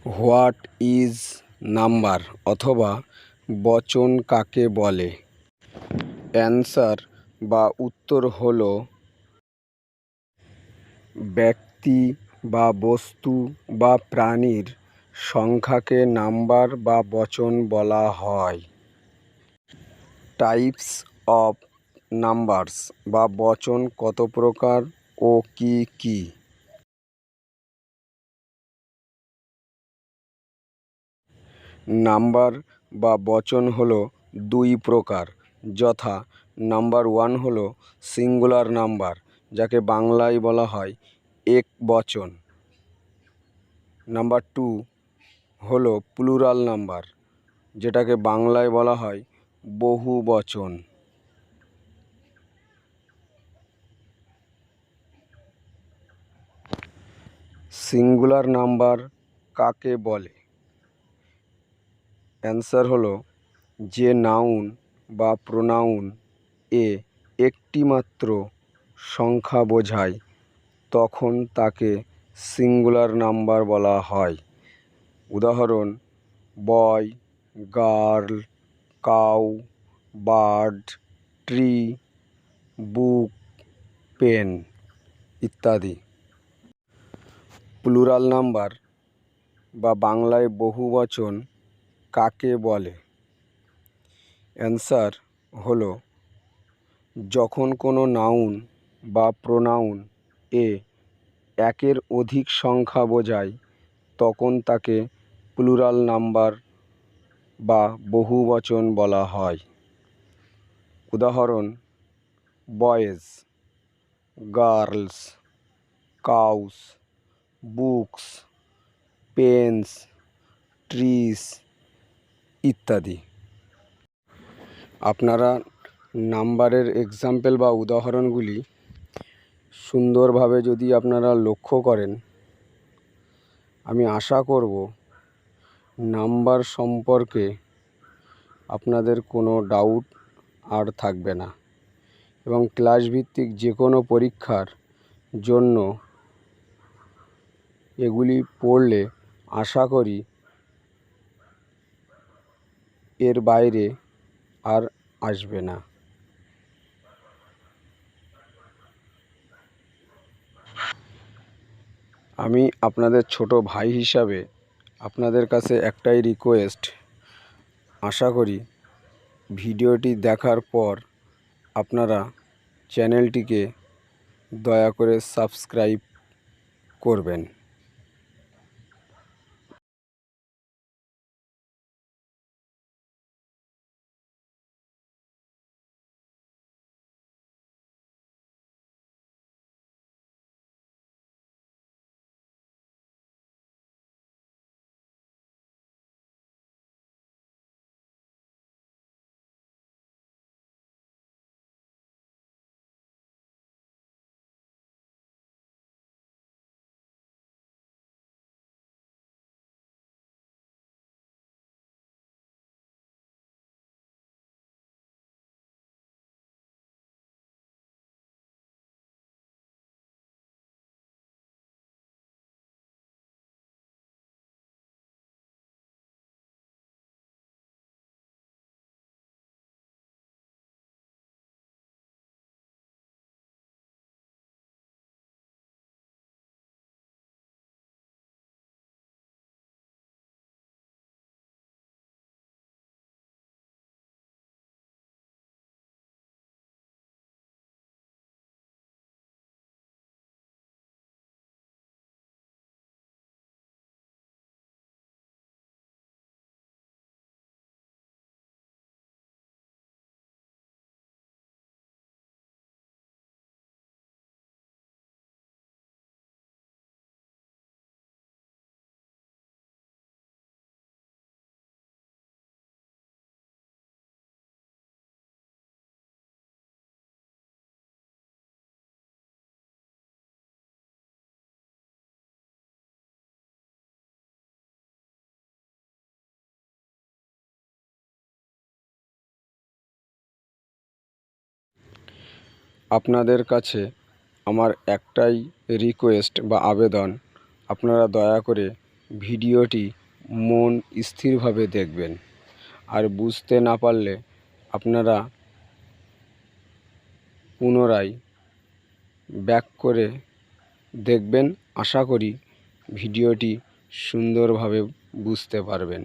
What is number অথবা বচন কাকে বলে? অ্যান্সার বা উত্তর হলো ব্যক্তি বা বস্তু বা প্রাণীর সংখ্যাকে নাম্বার বা বচন বলা হয়। টাইপস অফ নাম্বারস বা বচন কত প্রকার ও কি কি? নাম্বার বা বচন হলো দুই প্রকার, যথা নাম্বার ওয়ান হলো সিঙ্গুলার নাম্বার, যাকে বাংলায় বলা হয় একবচন। নাম্বার টু হলো প্লুরাল নাম্বার, যেটাকে বাংলায় বলা হয় বহুবচন। সিঙ্গুলার নাম্বার কাকে বলে? অ্যান্সার হলো যে নাউন বা প্রোনাউন এ একটি মাত্র সংখ্যা বোঝায় তখন তাকে সিঙ্গুলার নাম্বার বলা হয়। উদাহরণ: বয়, গার্ল, কাউ, বার্ড, ট্রি, বুক, পেন ইত্যাদি। প্লুরাল নাম্বার বা বাংলায় বহুবচন কাকে বলে? অ্যান্সার হলো যখন কোনো নাউন বা প্রোনাউন এ একের অধিক সংখ্যা বোঝায় তখন তাকে প্লুরাল নাম্বার বা বহুবচন বলা হয়। উদাহরণ: boys, girls, cows, books, Pence, trees ইত্যাদি। আপনারা নাম্বারের এক্সাম্পল বা উদাহরণগুলি সুন্দরভাবে যদি আপনারা লক্ষ্য করেন, আমি আশা করব নাম্বার সম্পর্কে আপনাদের কোনো ডাউট আর থাকবে না এবং ক্লাস ভিত্তিক যে কোনো পরীক্ষার জন্য এগুলি পড়লে আশা করি এর বাইরে আর আসবে না। আমি আপনাদের ছোট ভাই হিসাবে আপনাদের কাছে একটাই রিকোয়েস্ট, আশা করি ভিডিওটি দেখার পর আপনারা চ্যানেলটিকে দয়া করে সাবস্ক্রাইব করবেন। আপনাদের কাছে আমার একটাই রিকোয়েস্ট বা আবেদন, আপনারা দয়া করে ভিডিওটি মন স্থিরভাবে দেখবেন। আর বুঝতে না পারলে আপনারা পুনরায় ব্যাক করে দেখবেন। আশা করি ভিডিওটি সুন্দরভাবে বুঝতে পারবেন।